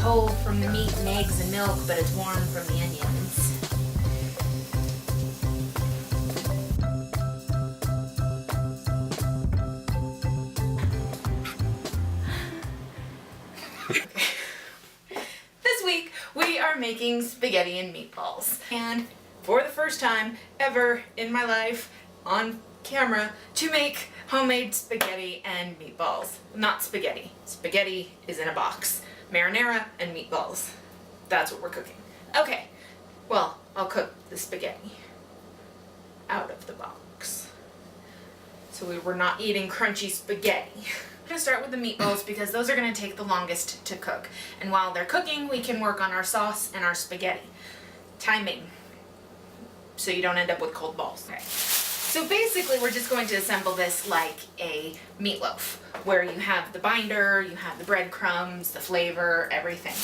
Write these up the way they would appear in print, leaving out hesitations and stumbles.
cold from the meat and eggs and milk, but it's warm from the onions. This week we are making spaghetti and meatballs. And for the first time ever in my life on camera to make homemade spaghetti and meatballs. Not spaghetti. Spaghetti is in a box. Marinara and meatballs. That's what we're cooking. Okay, well, I'll cook the spaghetti out of the box. So we're not eating crunchy spaghetti. I'm gonna start with the meatballs because those are gonna take the longest to cook. And while they're cooking, we can work on our sauce and our spaghetti. Timing, so you don't end up with cold balls. Okay. So basically we're just going to assemble this like a meatloaf, where you have the binder, you have the breadcrumbs, the flavor, everything.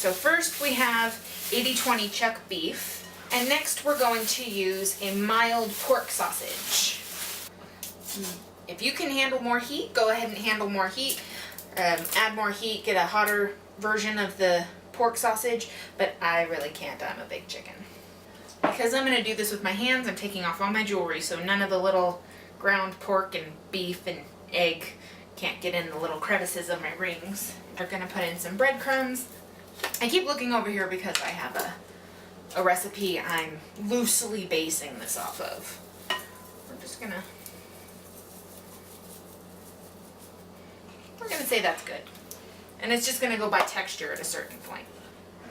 So first we have 80/20 chuck beef, and next we're going to use a mild pork sausage. If you can handle more heat, go ahead and handle more heat. Add more heat, get a hotter version of the pork sausage, but I really can't, I'm a big chicken. Because I'm going to do this with my hands, I'm taking off all my jewelry, so none of the little ground pork and beef and egg can't get in the little crevices of my rings. We're going to put in some breadcrumbs. I keep looking over here because I have a recipe I'm loosely basing this off of. We're going to say that's good. And it's just going to go by texture at a certain point.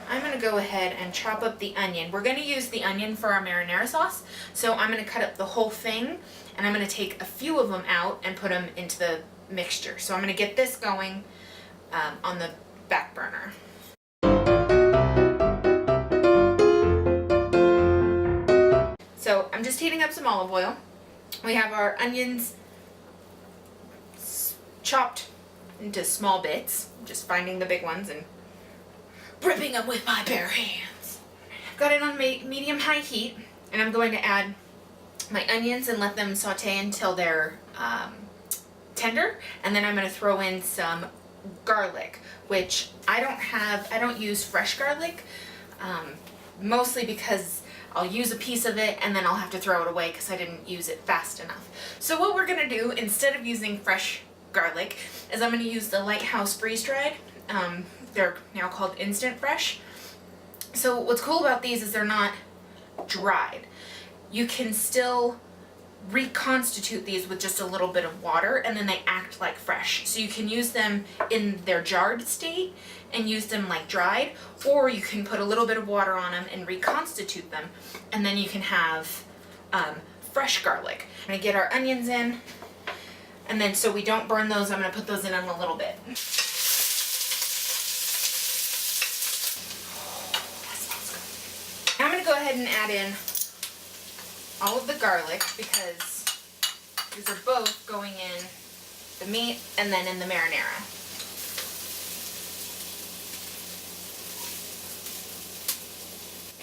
I'm going to go ahead and chop up the onion. We're going to use the onion for our marinara sauce, so I'm going to cut up the whole thing, and I'm going to take a few of them out and put them into the mixture. So I'm going to get this going on the back burner. So I'm just heating up some olive oil. We have our onions chopped into small bits, just finding the big ones and ripping them with my bare hands. Got it on medium-high heat, and I'm going to add my onions and let them saute until they're tender, and then I'm going to throw in some garlic, which I don't use fresh garlic, mostly because I'll use a piece of it and then I'll have to throw it away because I didn't use it fast enough. So what we're going to do, instead of using fresh garlic, is I'm going to use the Lighthouse freeze-dried. They're now called Instant Fresh. So what's cool about these is they're not dried. You can still reconstitute these with just a little bit of water, and then they act like fresh. So you can use them in their jarred state and use them like dried, or you can put a little bit of water on them and reconstitute them, and then you can have fresh garlic. I'm going to get our onions in, and then so we don't burn those, I'm going to put those in a little bit. I'm going to go ahead and add in all of the garlic because these are both going in the meat and then in the marinara.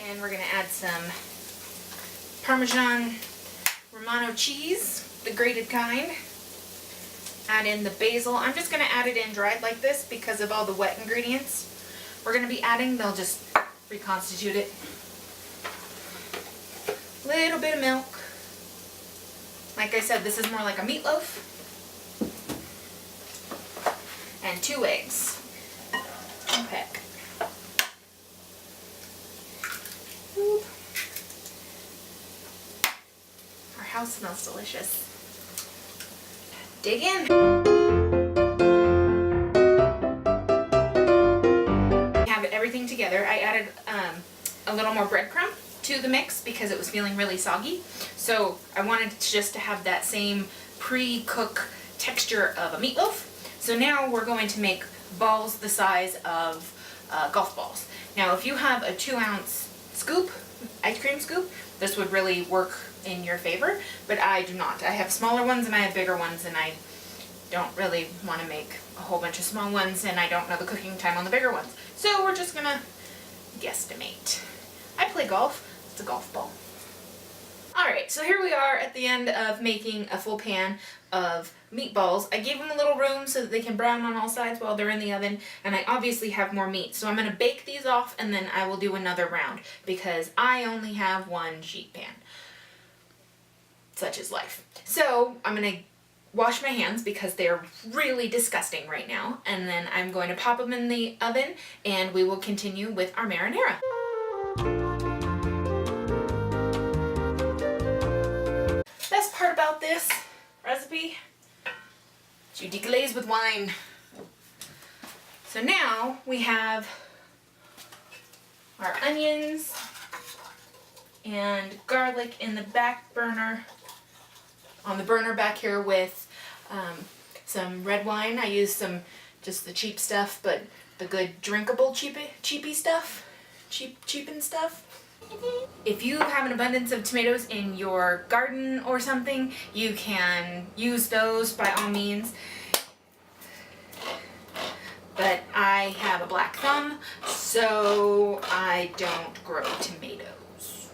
And we're going to add some Parmesan Romano cheese, the grated kind. Add in the basil. I'm just going to add it in dried like this because of all the wet ingredients we're going to be adding. They'll just reconstitute it. Little bit of milk. Like I said, this is more like a meatloaf. And 2 eggs. Okay. Oop. Our house smells delicious. Dig in. Have everything together. I added a little more breadcrumb to the mix because it was feeling really soggy. So I wanted just to have that same pre-cook texture of a meatloaf. So now we're going to make balls the size of golf balls. Now if you have a 2-ounce scoop, ice cream scoop, this would really work in your favor, but I do not. I have smaller ones and I have bigger ones, and I don't really want to make a whole bunch of small ones, and I don't know the cooking time on the bigger ones. So we're just gonna guesstimate. I play golf. It's a golf ball. Alright, so here we are at the end of making a full pan of meatballs. I gave them a little room so that they can brown on all sides while they're in the oven, and I obviously have more meat. So I'm going to bake these off and then I will do another round because I only have one sheet pan. Such is life. So I'm going to wash my hands because they're really disgusting right now, and then I'm going to pop them in the oven and we will continue with our marinara. Best part about this recipe is you deglaze with wine. So now we have our onions and garlic in the back burner, on the burner back here with some red wine. I use some, just the cheap stuff, but the good drinkable cheapy stuff, cheapin' stuff. If you have an abundance of tomatoes in your garden or something, you can use those by all means. But I have a black thumb, so I don't grow tomatoes.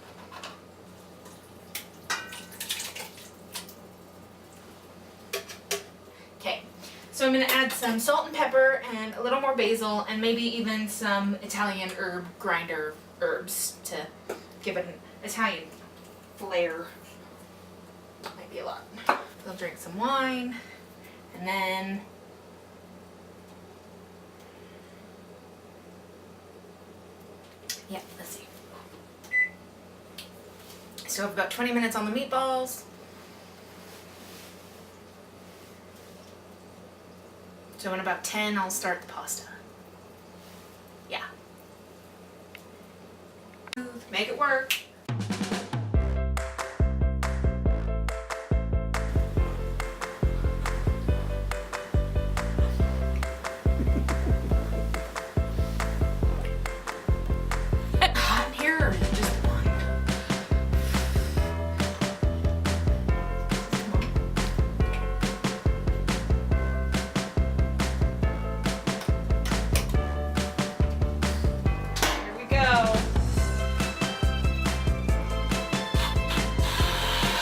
Okay, so I'm going to add some salt and pepper and a little more basil and maybe even some Italian herb grinder herbs to give it an Italian flair. Might be a lot. I'll drink some wine and then yeah, let's see. So I have about 20 minutes on the meatballs. So in about 10 I'll start the pasta. Yeah. Make it work. Hot in here or is it just the wine? Here we go.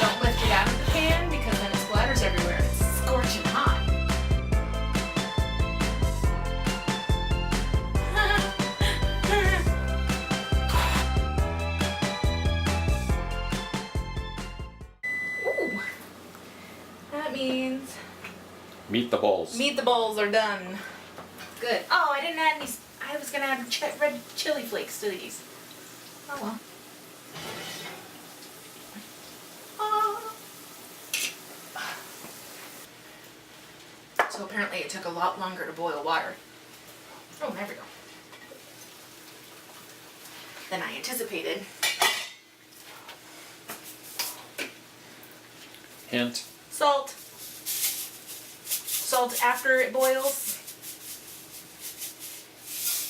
Don't lift it out of the pan because then it splatters everywhere. It's scorching hot. Ooh, that means Meet the balls. meat the balls are done. Good. Oh, I didn't add any. I was gonna add red chili flakes to these. Oh well. So apparently it took a lot longer to boil water. Oh, there we go. Than I anticipated. Hint. Salt. Salt after it boils.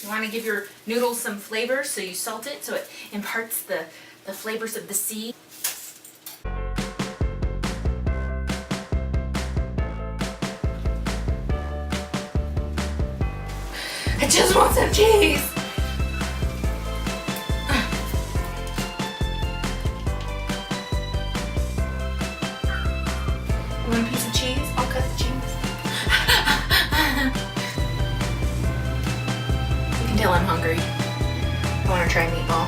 You want to give your noodles some flavor, so you salt it so it imparts the flavors of the sea. I just want some cheese! One piece of cheese? I'll cut the cheese. You can tell I'm hungry. I want to try meatball.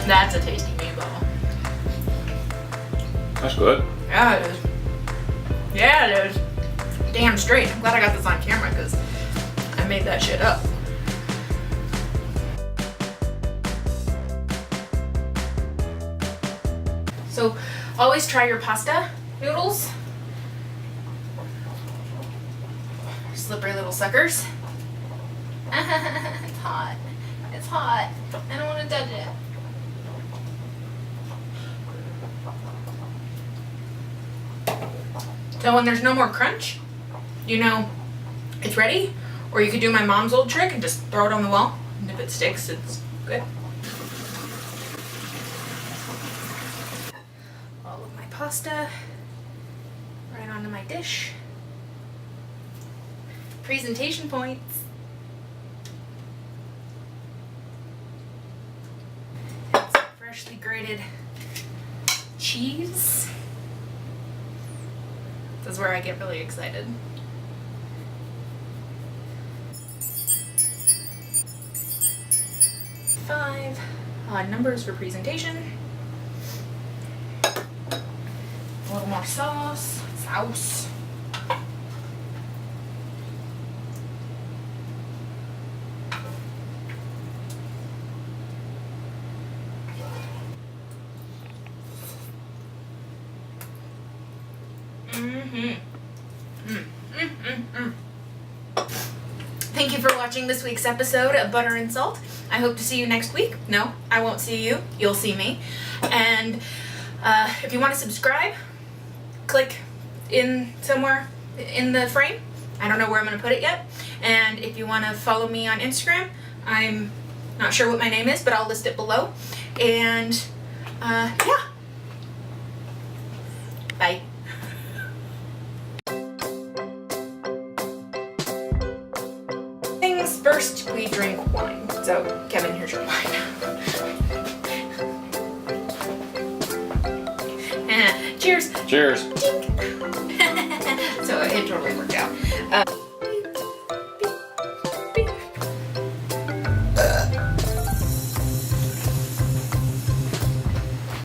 That's a tasty meatball. That's good. Yeah, it is. Yeah, it is. Damn straight. I'm glad I got this on camera because I made that shit up. So always try your pasta noodles. Slippery little suckers. It's hot. It's hot. I don't want to touch it. So when there's no more crunch, you know it's ready. Or you could do my mom's old trick and just throw it on the wall. And if it sticks, it's good. All of my pasta right onto my dish. Presentation points. And some freshly grated cheese. This is where I get really excited. Five odd numbers for presentation. A little more sauce. Thank you for watching this week's episode of Butter and Salt. I hope to see you next week. No, I won't see you. You'll see me. And if you want to subscribe, click in somewhere in the frame. I don't know where I'm going to put it yet. And if you want to follow me on Instagram, I'm not sure what my name is, but I'll list it below. And yeah. Bye. Things first, we drink wine. So, Kevin, here's your wine. Cheers. Cheers. So it totally worked out.